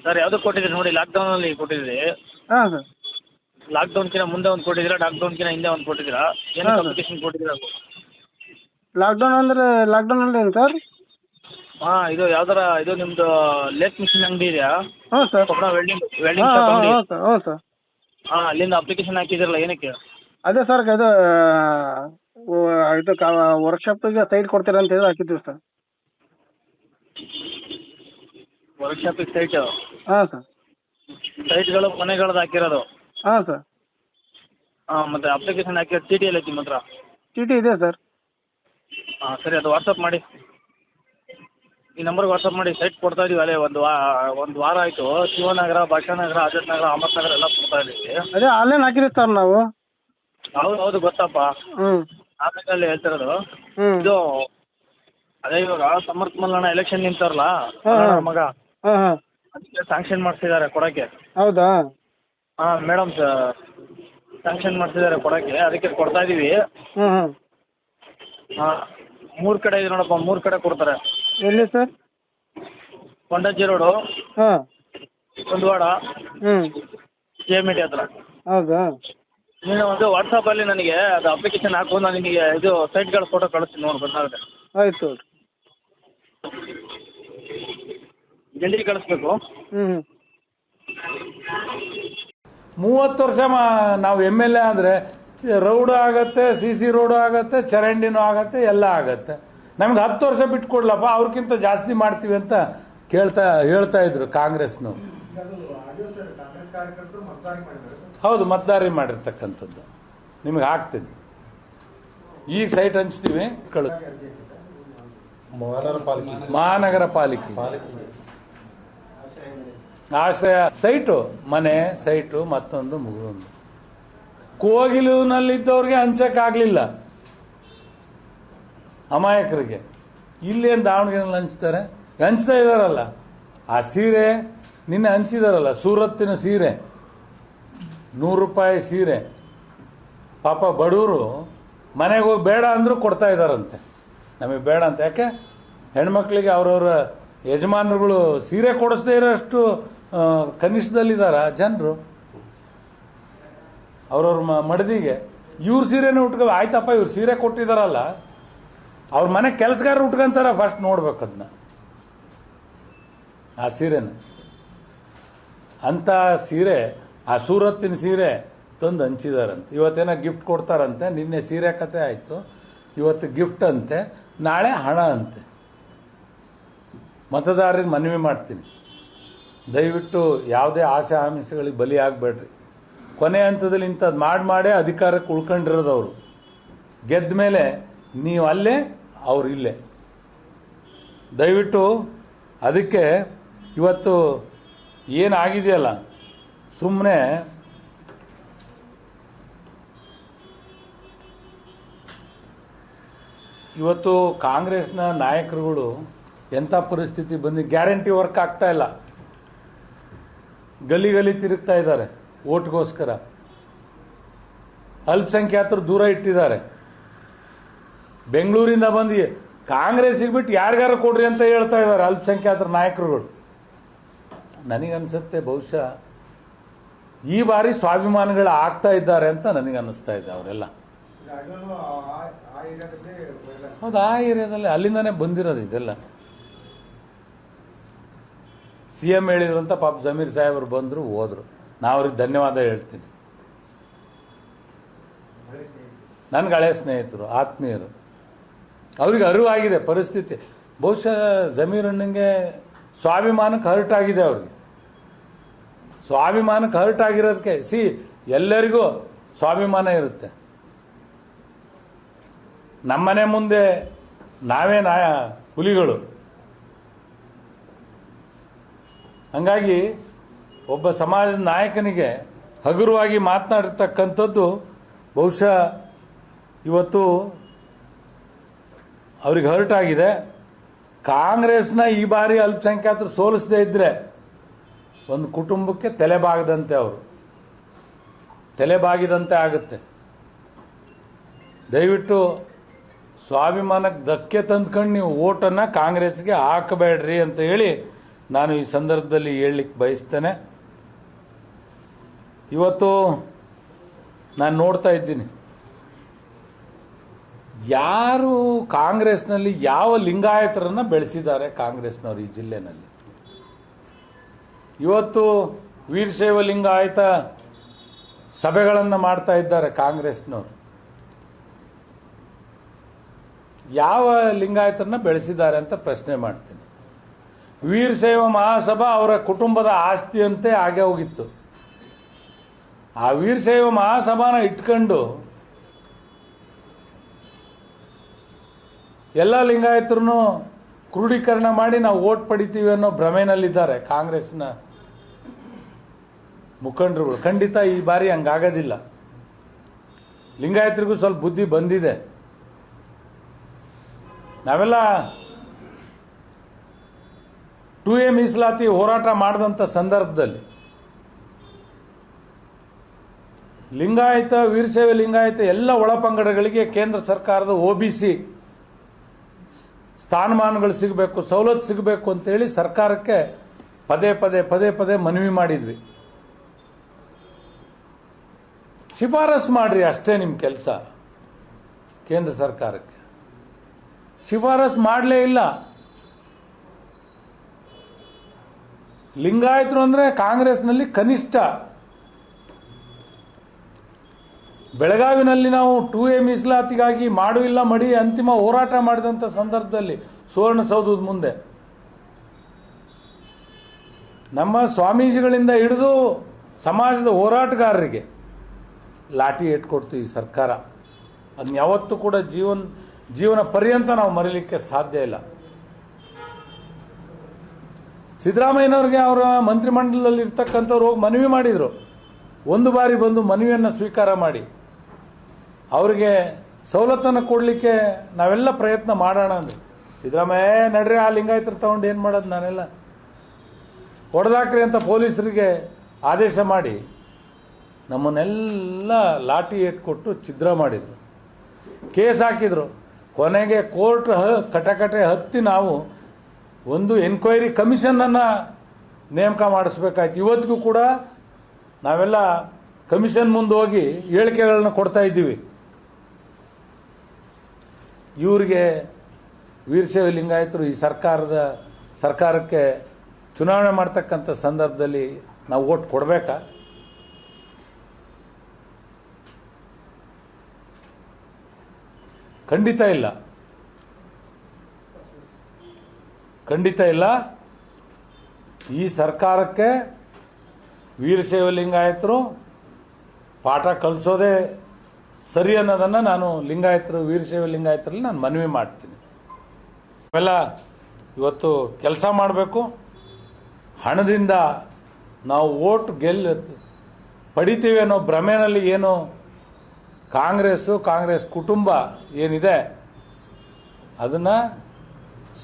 Sir ಯಾವುದಕ್ಕೆ ಕೊಟ್ಟಿದ್ದೀರಿ ನೋಡಿ, ಲಾಕ್ಡೌನಲ್ಲಿ ಕೊಟ್ಟಿದ್ದೀರಿ. ಹಾಂ ಸರ್. ಲಾಕ್ಡೌನ್ಕಿಂತ ಮುಂದೆ ಒಂದು ಕೊಟ್ಟಿದ್ದೀರಾ, ಲಾಕ್ಡೌನ್ಕಿಂತ ಹಿಂದೆ ಒಂದು ಕೊಟ್ಟಿದ್ದೀರಾ? ಏನಕ್ಕೆ ಹೌದು. ಅಪ್ಲಿಕೇಶನ್ ಕೊಟ್ಟಿದ್ದೀರಾ? ಲಾಕ್ಡೌನ್ ಅಂದರೆ ಲಾಕ್ಡೌನಲ್ಲಿ ಏನು ಸರ್? ಹಾಂ, ಇದು ಯಾವ್ದಾರ ಇದು ನಿಮ್ಮದು ಲೇತ್ ಮಿಷಿನ್ ಅಂಗಡಿ ಇದೆಯಾ? ಹ್ಞೂ ಸರ್. ಕೊಪ್ಪಳ ವೆಲ್ಡಿಂಗ್ ಹಾಂ ವೆಲ್ಡಿಂಗ್ ಹಾಂ ಶಾಪ್ ಅಂಗಡಿ. ಹ್ಞೂ ಸರ್, ಹ್ಞೂ ಸರ್. ಹಾಂ, ಅಲ್ಲಿಂದ ಅಪ್ಲಿಕೇಶನ್ ಹಾಕಿದ್ದೀರಲ್ಲ, ಏನಕ್ಕೆ? ಅದೇ ಸರ್ ಇದು ವರ್ಕ್ಶಾಪಿಗೆ ಸೈಟ್ ಕೊಡ್ತೀರಾ ಅಂತ ಹೇಳಿ ಹಾಕಿದ್ದೀವಿ ಸರ್. ವರ್ಕ್ಶಾಪಿಗೆ ಸೈಟು? ಹಾಂ ಸರ್. ಸೈಟ್ಗಳು ಮನೆಗಳದ್ದು ಹಾಕಿರೋದು? ಹಾಂ ಸರ್. ಹಾಂ, ಮತ್ತು ಅಪ್ಲಿಕೇಶನ್ ಹಾಕಿರೋ ಚೀಟಿ ಎಲ್ಲ ಐತಿ ನಿಮ್ಮ ಹತ್ರ? ಚೀಟಿ ಇದೆ ಸರ್. ಹಾಂ ಸರಿ, ಅದು ವಾಟ್ಸಪ್ ಮಾಡಿ, ಈ ನಂಬರ್ಗೆ ವಾಟ್ಸಪ್ ಮಾಡಿ. ಸೈಟ್ ಕೊಡ್ತಾ ಇದೀವಿ ಅಲ್ಲೇ ಒಂದು ವಾರ ಆಯಿತು. ಶಿವನಗರ, ಭಾಷಾನಗರ, ಆಜಾದ್ ನಗರ, ಅಹಮದ್ ನಗರ ಎಲ್ಲ ಕೊಡ್ತಾ ಇದ್ದೀವಿ. ಅದೇ ಆನ್ಲೈನ್ ಹಾಕಿದ್ದೀವಿ ಸರ್ ನಾವು. ಹೌದು ಗೊತ್ತಪ್ಪ, ಹ್ಞೂ ಆಮೇಲೆ ಹೇಳ್ತಿರೋದು. ಹ್ಞೂ. ಇದು ಅದೇ ಇವಾಗ ಸಮರ್ಥ ಮಲ್ಲಣ್ಣ ಎಲೆಕ್ಷನ್ ನಿಂತಾರಲ್ಲ, ಹಾಂ. ಮಗ, ಹಾಂ ಹಾಂ. ಅದಕ್ಕೆ ಸ್ಯಾಂಕ್ಷನ್ ಮಾಡಿಸಿದ್ದಾರೆ ಕೊಡೋಕ್ಕೆ. ಹೌದಾ? ಹಾಂ ಮೇಡಮ್, ಸ್ಯಾಂಕ್ಷನ್ ಮಾಡಿಸಿದ್ದಾರೆ ಕೊಡೋಕ್ಕೆ, ಅದಕ್ಕೆ ಕೊಡ್ತಾ ಇದ್ದೀವಿ. ಹ್ಞೂ ಹ್ಞೂ. ಹಾಂ, 3 ಕಡೆ ಇದೆ ನೋಡಪ್ಪ, 3 ಕಡೆ ಕೊಡ್ತಾರೆ. ಎಲ್ಲಿ ಸರ್? ಕೊಂಡಜ್ಜಿ ರೋಡು, ಹಾಂ. ಕುಂದವಾಡ, ಹ್ಞೂ. KMT ಹತ್ರ. ಹೌದಾ? ನೀನು ಒಂದು ವಾಟ್ಸಪ್ಪಲ್ಲಿ ನನಗೆ ಅದು ಅಪ್ಲಿಕೇಶನ್ ಹಾಕು, ನಾನು ನಿನಗೆ ಇದು ಸೈಟ್ಗಳ ಫೋಟೋ ಕಳಿಸ್ತೀನಿ, ನೋಡಿ ಗೊತ್ತಾಗುತ್ತೆ. ಆಯಿತು. ಜಲ್ದಿ ಕಳಿಸ್ಬೇಕು. ಹ್ಞೂ ಹ್ಞೂ. 30 ವರ್ಷ ನಾವು MLA ಆದರೆ ರೋಡು ಆಗತ್ತೆ, CC ರೋಡು ಆಗತ್ತೆ, ಚರಂಡಿನೂ ಆಗತ್ತೆ, ಎಲ್ಲ ಆಗತ್ತೆ. ನಮ್ಗೆ 10 ವರ್ಷ ಬಿಟ್ಕೊಡ್ಲಪ್ಪ, ಅವ್ರಿಗಿಂತ ಜಾಸ್ತಿ ಮಾಡ್ತೀವಿ ಅಂತ ಹೇಳ್ತಾ ಇದ್ರು ಕಾಂಗ್ರೆಸ್ನು. ಹೌದು, ಮತದಾರಿ ಮಾಡಿರ್ತಕ್ಕಂಥದ್ದು. ನಿಮಗೆ ಹಾಕ್ತೀನಿ, ಈಗ ಸೈಟ್ ಹಂಚ್ತೀವಿ. ಮಹಾನಗರ ಪಾಲಿಕೆ ಆಶ್ರಯ ಸೈಟು, ಮನೆ ಸೈಟು, ಮತ್ತೊಂದು ಮುಗಿದೊಂದು. ಕೋಗಿಲುನಲ್ಲಿದ್ದವ್ರಿಗೆ ಹಂಚಕ್ಕಾಗಲಿಲ್ಲ, ಅಮಾಯಕರಿಗೆ. ಇಲ್ಲೇನು ದಾವಣಗೆರೆಯಲ್ಲಿ ಹಂಚ್ತಾ ಇದ್ದಾರಲ್ಲ. ಆ ಸೀರೆ ನಿನ್ನೆ ಹಂಚಿದಾರಲ್ಲ, ಸೂರತ್ತಿನ ಸೀರೆ, 100 ರೂಪಾಯಿ ಸೀರೆ. ಪಾಪ ಬಡವರು ಮನೆಗೆ ಹೋಗಿ ಬೇಡ ಅಂದರೂ ಕೊಡ್ತಾ ಇದ್ದಾರಂತೆ. ನಮಗೆ ಬೇಡ ಅಂತ. ಯಾಕೆ? ಹೆಣ್ಮಕ್ಳಿಗೆ ಅವ್ರವ್ರ ಯಜಮಾನರುಗಳು ಸೀರೆ ಕೊಡಿಸ್ದೇ ಇರೋಷ್ಟು ಕನಿಷ್ಠದಲ್ಲಿದ್ದಾರ ಜನರು. ಅವ್ರವ್ರ ಮಡದಿಗೆ ಇವ್ರ ಸೀರೆನೇ ಉಟ್ಕೊ. ಆಯ್ತಪ್ಪ, ಇವ್ರು ಸೀರೆ ಕೊಟ್ಟಿದಾರಲ್ಲ, ಅವ್ರ ಮನೆ ಕೆಲಸಗಾರರು ಉಟ್ಕೊಂತಾರ, ಫಸ್ಟ್ ನೋಡ್ಬೇಕು ಅದನ್ನ, ಆ ಸೀರೆನ. ಅಂತ ಸೀರೆ, ಆ ಸೂರತ್ತಿನ ಸೀರೆ ತಂದು ಹಂಚಿದಾರಂತೆ. ಇವತ್ತೇನೋ ಗಿಫ್ಟ್ ಕೊಡ್ತಾರಂತೆ. ನಿನ್ನೆ ಸೀರೆ ಕತೆ ಆಯಿತು, ಇವತ್ತು ಗಿಫ್ಟ್ ಅಂತೆ, ನಾಳೆ ಹಣ ಅಂತೆ. ಮತದಾರರಿಗೆ ಮನವಿ ಮಾಡ್ತೀನಿ, ದಯವಿಟ್ಟು ಯಾವುದೇ ಆಶಾ ಆಮಿಷಗಳಿಗೆ ಬಲಿ ಆಗಬೇಡ್ರಿ. ಕೊನೆ ಹಂತದಲ್ಲಿ ಇಂಥದ್ದು ಮಾಡೇ ಅಧಿಕಾರಕ್ಕೆ ಉಳ್ಕೊಂಡಿರೋದವರು. ಗೆದ್ದ ಮೇಲೆ ನೀವು ಅಲ್ಲೇ, ಅವ್ರು ಇಲ್ಲೇ. ದಯವಿಟ್ಟು ಅದಕ್ಕೆ ಇವತ್ತು ಏನಾಗಿದೆಯಲ್ಲ, ಸುಮ್ಮನೆ ಇವತ್ತು ಕಾಂಗ್ರೆಸ್ನ ನಾಯಕರುಗಳು ಎಂಥ ಪರಿಸ್ಥಿತಿ ಬಂದು, ಗ್ಯಾರಂಟಿ ವರ್ಕ್ ಆಗ್ತಾ ಇಲ್ಲ, ಗಲಿ ತಿರುಗ್ತಾ ಇದ್ದಾರೆ ಓಟ್ಗೋಸ್ಕರ. ಅಲ್ಪಸಂಖ್ಯಾತರು ದೂರ ಇಟ್ಟಿದ್ದಾರೆ. ಬೆಂಗಳೂರಿಂದ ಬಂದು ಕಾಂಗ್ರೆಸ್ಸಿಗೆ ಬಿಟ್ಟು ಯಾರಿಗಾರ ಕೊಡ್ರಿ ಅಂತ ಹೇಳ್ತಾ ಇದ್ದಾರೆ ಅಲ್ಪಸಂಖ್ಯಾತರ ನಾಯಕರುಗಳು. ನನಗನ್ಸುತ್ತೆ ಬಹುಶಃ ಈ ಬಾರಿ ಸ್ವಾಭಿಮಾನಿಗಳು ಆಗ್ತಾ ಇದ್ದಾರೆ ಅಂತ ನನಗನ್ನಿಸ್ತಾ ಇದೆ ಅವರೆಲ್ಲ. ಹೌದು, ಆ ಏರಿಯಾದಲ್ಲಿ ಅಲ್ಲಿಂದಾನೇ ಬಂದಿರೋದು ಇದೆಲ್ಲ. CM ಹೇಳಿದ್ರು ಅಂತ ಪಾಪ ಜಮೀರ್ ಸಾಹೇಬರು ಬಂದರು, ಹೋದ್ರು. ನಾ ಅವ್ರಿಗೆ ಧನ್ಯವಾದ ಹೇಳ್ತೀನಿ. ನನ್ಗೆ ಹಳೆ ಸ್ನೇಹಿತರು, ಆತ್ಮೀಯರು. ಅವ್ರಿಗೆ ಅರಿವಾಗಿದೆ ಪರಿಸ್ಥಿತಿ. ಬಹುಶಃ ಜಮೀರ್ ಅಣ್ಣಂಗೆ ಸ್ವಾಭಿಮಾನಕ್ಕೆ ಹರ್ಟ್ ಆಗಿದೆ. ಅವ್ರಿಗೆ ಸ್ವಾಭಿಮಾನಕ್ಕೆ ಹರ್ಟ್ ಆಗಿರೋದಕ್ಕೆ ಎಲ್ಲರಿಗೂ ಸ್ವಾಭಿಮಾನ ಇರುತ್ತೆ. ನಮ್ಮನೆ ಮುಂದೆ ನಾವೇ ಹುಲಿಗಳು. ಹಂಗಾಗಿ ಒಬ್ಬ ಸಮಾಜದ ನಾಯಕನಿಗೆ ಹಗುರವಾಗಿ ಮಾತನಾಡಿರ್ತಕ್ಕಂಥದ್ದು ಬಹುಶಃ ಇವತ್ತು ಅವ್ರಿಗೆ ಹರ್ಟ್ ಆಗಿದೆ. ಕಾಂಗ್ರೆಸ್ನ ಈ ಬಾರಿ ಅಲ್ಪಸಂಖ್ಯಾತರು ಸೋಲಿಸದೇ ಇದ್ರೆ ಒಂದು ಕುಟುಂಬಕ್ಕೆ ತಲೆಬಾಗದಂತೆ, ಅವರು ತಲೆಬಾಗಿದಂತೆ ಆಗುತ್ತೆ. ದಯವಿಟ್ಟು ಸ್ವಾಭಿಮಾನಕ್ಕೆ ಧಕ್ಕೆ ತಂದ್ಕೊಂಡು ನೀವು ಓಟನ್ನು ಕಾಂಗ್ರೆಸ್ಗೆ ಹಾಕಬೇಡ್ರಿ ಅಂತ ಹೇಳಿ ನಾನು ಈ ಸಂದರ್ಭದಲ್ಲಿ ಹೇಳಲಿಕ್ಕೆ ಬಯಸ್ತೇನೆ. ಇವತ್ತು ನಾನು ನೋಡ್ತಾ ಇದ್ದೀನಿ, ಯಾರು ಕಾಂಗ್ರೆಸ್ನಲ್ಲಿ ಯಾವ ಲಿಂಗಾಯತರನ್ನು ಬೆಳೆಸಿದ್ದಾರೆ ಕಾಂಗ್ರೆಸ್ನವರು ಈ ಜಿಲ್ಲೆನಲ್ಲಿ. ಇವತ್ತು ವೀರಶೈವ ಲಿಂಗಾಯತ ಸಭೆಗಳನ್ನು ಮಾಡ್ತಾ ಇದ್ದಾರೆ ಕಾಂಗ್ರೆಸ್ನವರು. ಯಾವ ಲಿಂಗಾಯತರನ್ನ ಬೆಳೆಸಿದ್ದಾರೆ ಅಂತ ಪ್ರಶ್ನೆ ಮಾಡ್ತೀನಿ. ವೀರಶೈವ ಮಹಾಸಭಾ ಅವರ ಕುಟುಂಬದ ಆಸ್ತಿಯಂತೆ ಆಗೇ ಹೋಗಿತ್ತು. ಆ ವೀರಶೈವ ಮಹಾಸಭಾನ ಇಟ್ಕೊಂಡು ಎಲ್ಲ ಲಿಂಗಾಯತರನ್ನು ಕ್ರೋಢೀಕರಣ ಮಾಡಿ ನಾವು ಓಟ್ ಪಡಿತೀವಿ ಅನ್ನೋ ಭ್ರಮೆನಲ್ಲಿದ್ದಾರೆ ಕಾಂಗ್ರೆಸ್ನ ಮುಖಂಡರುಗಳು. ಖಂಡಿತ ಈ ಬಾರಿ ಹಂಗಾಗೋದಿಲ್ಲ. ಲಿಂಗಾಯತರಿಗೂ ಸ್ವಲ್ಪ ಬುದ್ಧಿ ಬಂದಿದೆ. ನಾವೆಲ್ಲ 2A ಮೀಸಲಾತಿ ಹೋರಾಟ ಮಾಡಿದಂಥ ಸಂದರ್ಭದಲ್ಲಿ ಲಿಂಗಾಯತ, ವೀರಶೈವ ಲಿಂಗಾಯತ ಎಲ್ಲ ಒಳಪಂಗಡಗಳಿಗೆ ಕೇಂದ್ರ ಸರ್ಕಾರದ OBC ಸ್ಥಾನಮಾನಗಳು ಸಿಗಬೇಕು, ಸವಲತ್ತು ಸಿಗಬೇಕು ಅಂತೇಳಿ ಸರ್ಕಾರಕ್ಕೆ ಪದೇ ಪದೇ ಮನವಿ ಮಾಡಿದ್ವಿ. ಶಿಫಾರಸು ಮಾಡ್ರಿ, ಅಷ್ಟೇ ನಿಮ್ಮ ಕೆಲಸ. ಕೇಂದ್ರ ಸರ್ಕಾರಕ್ಕೆ ಶಿಫಾರಸು ಮಾಡಲೇ ಇಲ್ಲ. ಲಿಂಗಾಯತರು ಅಂದರೆ ಕಾಂಗ್ರೆಸ್ನಲ್ಲಿ ಕನಿಷ್ಠ. ಬೆಳಗಾವಿನಲ್ಲಿ ನಾವು 2A ಮೀಸಲಾತಿಗಾಗಿ ಮಾಡು ಇಲ್ಲ ಮಡಿ ಅಂತಿಮ ಹೋರಾಟ ಮಾಡಿದಂಥ ಸಂದರ್ಭದಲ್ಲಿ ಸುವರ್ಣಸೌಧದ ಮುಂದೆ ನಮ್ಮ ಸ್ವಾಮೀಜಿಗಳಿಂದ ಹಿಡಿದು ಸಮಾಜದ ಹೋರಾಟಗಾರರಿಗೆ ಲಾಠಿ ಇಟ್ಕೊಡ್ತು ಈ ಸರ್ಕಾರ. ಅದನ್ನ ಯಾವತ್ತೂ ಕೂಡ ಜೀವನ ಪರ್ಯಂತ ನಾವು ಮರೀಲಿಕ್ಕೆ ಸಾಧ್ಯ ಇಲ್ಲ. ಸಿದ್ದರಾಮಯ್ಯನವ್ರಿಗೆ ಅವರ ಮಂತ್ರಿಮಂಡಲದಲ್ಲಿ ಇರ್ತಕ್ಕಂಥವ್ರು ಹೋಗಿ ಮನವಿ ಮಾಡಿದರು. ಒಂದು ಬಾರಿ ಬಂದು ಮನವಿಯನ್ನು ಸ್ವೀಕಾರ ಮಾಡಿ ಅವರಿಗೆ ಸವಲತ್ತನ್ನು ಕೊಡಲಿಕ್ಕೆ ನಾವೆಲ್ಲ ಪ್ರಯತ್ನ ಮಾಡೋಣ ಅಂದರು. ಸಿದ್ದರಾಮಯ್ಯ ನಡ್ರಿ, ಆ ಲಿಂಗಾಯತರು ತಗೊಂಡು ಏನು ಮಾಡೋದು, ನಾನೆಲ್ಲ ಹೊಡೆದಾಕ್ರಿ ಅಂತ ಪೊಲೀಸರಿಗೆ ಆದೇಶ ಮಾಡಿ ನಮ್ಮನ್ನೆಲ್ಲ ಲಾಠಿ ಇಟ್ಕೊಟ್ಟು ಛಿದ್ರ ಮಾಡಿದರು, ಕೇಸ್ ಹಾಕಿದರು. ಕೊನೆಗೆ ಕೋರ್ಟ್ ಕಟಕಟೆ ಹತ್ತಿ ನಾವು ಒಂದು ಎನ್ಕ್ವೈರಿ ಕಮಿಷನನ್ನು ನೇಮಕ ಮಾಡಿಸ್ಬೇಕಾಯ್ತು. ಇವತ್ತಿಗೂ ಕೂಡ ನಾವೆಲ್ಲ ಕಮಿಷನ್ ಮುಂದೆ ಹೋಗಿ ಹೇಳಿಕೆಗಳನ್ನ ಕೊಡ್ತಾ ಇದ್ದೀವಿ. ಇವರಿಗೆ ವೀರಶೈವ ಲಿಂಗಾಯತರು ಈ ಸರ್ಕಾರಕ್ಕೆ ಚುನಾವಣೆ ಮಾಡ್ತಕ್ಕಂಥ ಸಂದರ್ಭದಲ್ಲಿ ನಾವು ಓಟ್ ಕೊಡಬೇಕಾ? ಖಂಡಿತ ಇಲ್ಲ, ಖಂಡಿತ ಇಲ್ಲ. ಈ ಸರ್ಕಾರಕ್ಕೆ ವೀರಶೈವ ಲಿಂಗಾಯತರು ಪಾಠ ಕಲಿಸೋದೇ ಸರಿ ಅನ್ನೋದನ್ನು ನಾನು ವೀರಶೈವ ಲಿಂಗಾಯತರಲ್ಲಿ ನಾನು ಮನವಿ ಮಾಡ್ತೀನಿ. ಅವೆಲ್ಲ ಇವತ್ತು ಕೆಲಸ ಮಾಡಬೇಕು. ಹಣದಿಂದ ನಾವು ಓಟ್ ಪಡಿತೀವಿ ಅನ್ನೋ ಭ್ರಮೆನಲ್ಲಿ ಏನು ಕಾಂಗ್ರೆಸ್ ಕುಟುಂಬ ಏನಿದೆ ಅದನ್ನು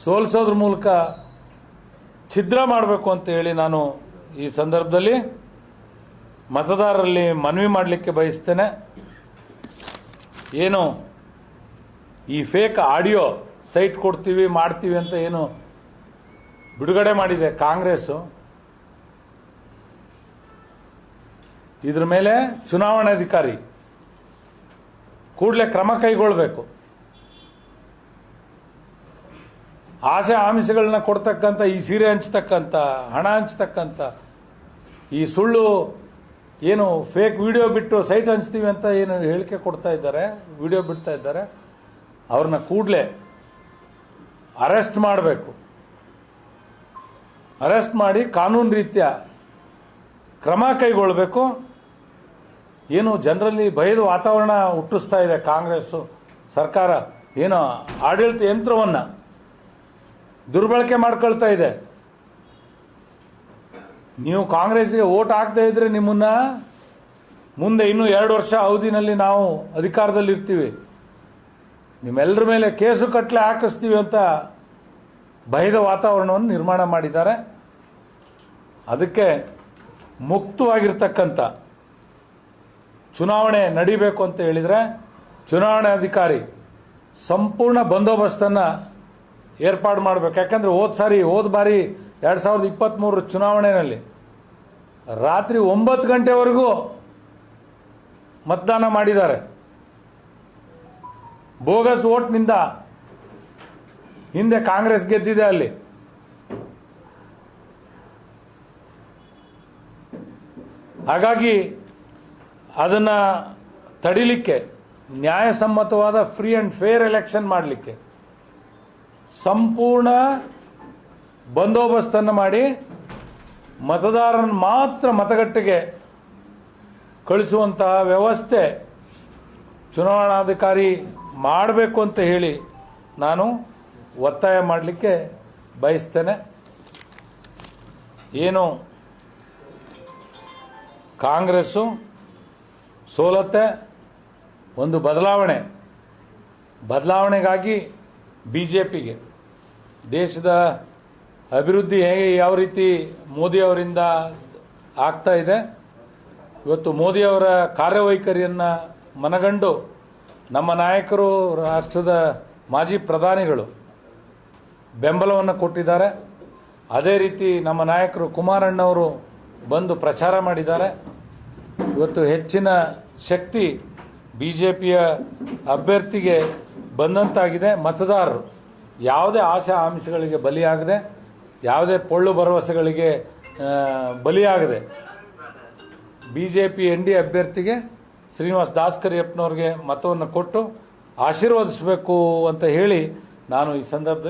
ಸೋಲಿಸೋದ್ರ ಮೂಲಕ ಛಿದ್ರ ಮಾಡಬೇಕು ಅಂತ ಹೇಳಿ ನಾನು ಈ ಸಂದರ್ಭದಲ್ಲಿ ಮತದಾರರಲ್ಲಿ ಮನವಿ ಮಾಡಲಿಕ್ಕೆ ಬಯಸ್ತೇನೆ. ಏನು ಈ ಫೇಕ್ ಆಡಿಯೋ ಸೈಟ್ ಕೊಡ್ತೀವಿ ಮಾಡ್ತೀವಿ ಅಂತ ಏನು ಬಿಡುಗಡೆ ಮಾಡಿದೆ ಕಾಂಗ್ರೆಸ್ಸು, ಇದ್ರ ಮೇಲೆ ಚುನಾವಣಾಧಿಕಾರಿ ಕೂಡಲೇ ಕ್ರಮ ಕೈಗೊಳ್ಳಬೇಕು. ಆಸೆ ಆಮಿಷಗಳನ್ನ ಕೊಡ್ತಕ್ಕಂಥ, ಈ ಸೀರೆ ಹಂಚ್ತಕ್ಕಂಥ, ಹಣ ಹಂಚ್ತಕ್ಕಂಥ, ಈ ಸುಳ್ಳು ಏನು ಫೇಕ್ ವಿಡಿಯೋ ಬಿಟ್ಟು ಸೈಟ್ ಹಂಚ್ತೀವಿ ಅಂತ ಏನು ಹೇಳಿಕೆ ಕೊಡ್ತಾ ಇದ್ದಾರೆ, ವಿಡಿಯೋ ಬಿಡ್ತಾ ಇದ್ದಾರೆ, ಅವ್ರನ್ನ ಕೂಡಲೇ ಅರೆಸ್ಟ್ ಮಾಡಬೇಕು. ಅರೆಸ್ಟ್ ಮಾಡಿ ಕಾನೂನು ರೀತ್ಯ ಕ್ರಮ ಕೈಗೊಳ್ಳಬೇಕು. ಏನು ಜನರಲ್ಲಿ ಭಯದ ವಾತಾವರಣ ಹುಟ್ಟಿಸ್ತಾ ಇದೆ ಕಾಂಗ್ರೆಸ್ಸು ಸರ್ಕಾರ, ಏನು ಆಡಳಿತ ಯಂತ್ರವನ್ನು ದುರ್ಬಳಕೆ ಮಾಡ್ಕೊಳ್ತಾ ಇದೆ. ನೀವು ಕಾಂಗ್ರೆಸ್ಗೆ ಓಟ್ ಹಾಕದೇ ಇದ್ರೆ ನಿಮ್ಮನ್ನ ಮುಂದೆ ಇನ್ನೂ 2 ವರ್ಷ ಅವಧಿನಲ್ಲಿ ನಾವು ಅಧಿಕಾರದಲ್ಲಿರ್ತೀವಿ, ನಿಮ್ಮೆಲ್ಲರ ಮೇಲೆ ಕೇಸು ಕಟ್ಲೆ ಹಾಕಿಸ್ತೀವಿ ಅಂತ ಭಯದ ವಾತಾವರಣವನ್ನು ನಿರ್ಮಾಣ ಮಾಡಿದ್ದಾರೆ. ಅದಕ್ಕೆ ಮುಕ್ತವಾಗಿರ್ತಕ್ಕಂಥ ಚುನಾವಣೆ ನಡೀಬೇಕು ಅಂತ ಹೇಳಿದರೆ ಚುನಾವಣಾಧಿಕಾರಿ ಸಂಪೂರ್ಣ ಬಂದೋಬಸ್ತನ್ನು ಏರ್ಪಾಡು ಮಾಡಬೇಕು. ಯಾಕಂದರೆ ಹೋದ ಬಾರಿ 2023 ಚುನಾವಣೆಯಲ್ಲಿ ರಾತ್ರಿ 9 ಗಂಟೆವರೆಗೂ ಮತದಾನ ಮಾಡಿದ್ದಾರೆ. ಬೋಗಸ್ ವೋಟ್ನಿಂದ ಹಿಂದೆ ಕಾಂಗ್ರೆಸ್ ಗೆದ್ದಿದೆ ಅಲ್ಲಿ. ಹಾಗಾಗಿ ಅದನ್ನು ತಡಿಲಿಕ್ಕೆ, ನ್ಯಾಯಸಮ್ಮತವಾದ ಫ್ರೀ ಆ್ಯಂಡ್ ಫೇರ್ ಎಲೆಕ್ಷನ್ ಮಾಡಲಿಕ್ಕೆ ಸಂಪೂರ್ಣ ಬಂದೋಬಸ್ತನ್ನು ಮಾಡಿ ಮತದಾರರನ್ನು ಮಾತ್ರ ಮತಗಟ್ಟೆಗೆ ಕಳಿಸುವಂತಹ ವ್ಯವಸ್ಥೆ ಚುನಾವಣಾಧಿಕಾರಿ ಮಾಡಬೇಕು ಅಂತ ಹೇಳಿ ನಾನು ಒತ್ತಾಯ ಮಾಡಲಿಕ್ಕೆ ಬಯಸ್ತೇನೆ. ಏನು ಕಾಂಗ್ರೆಸ್ಸು ಸೋಲತ್ತೆ, ಒಂದು ಬದಲಾವಣೆಗಾಗಿ BJPಗೆ ದೇಶದ ಅಭಿವೃದ್ಧಿ ಹೇಗೆ ಯಾವ ರೀತಿ ಮೋದಿಯವರಿಂದ ಆಗ್ತಾ ಇದೆ, ಇವತ್ತು ಮೋದಿಯವರ ಕಾರ್ಯವೈಖರಿಯನ್ನು ಮನಗಂಡು ನಮ್ಮ ನಾಯಕರು, ರಾಷ್ಟ್ರದ ಮಾಜಿ ಪ್ರಧಾನಿಗಳು ಬೆಂಬಲವನ್ನು ಕೊಟ್ಟಿದ್ದಾರೆ. ಅದೇ ರೀತಿ ನಮ್ಮ ನಾಯಕರು ಕುಮಾರಣ್ಣವರು ಬಂದು ಪ್ರಚಾರ ಮಾಡಿದ್ದಾರೆ. ಇವತ್ತು ಹೆಚ್ಚಿನ ಶಕ್ತಿ BJPಯ ಅಭ್ಯರ್ಥಿಗೆ ಬಂದಂತಾಗಿದೆ. ಮತದಾರರು ಯಾವುದೇ ಆಶಾ ಆಮಿಷಗಳಿಗೆ ಬಲಿಯಾಗದೆ, ಯಾವುದೇ ಪೊಳ್ಳು ಭರವಸೆಗಳಿಗೆ ಬಲಿಯಾಗದೆ BJP ND ಅಭ್ಯರ್ಥಿಗೆ ಶ್ರೀನಿವಾಸ್ ದಾಸ್ಕರಿಯಪ್ಪನವ್ರಿಗೆ ಮತವನ್ನು ಕೊಟ್ಟು ಆಶೀರ್ವದಿಸಬೇಕು ಅಂತ ಹೇಳಿ ನಾನು ಈ ಸಂದರ್ಭದಲ್ಲಿ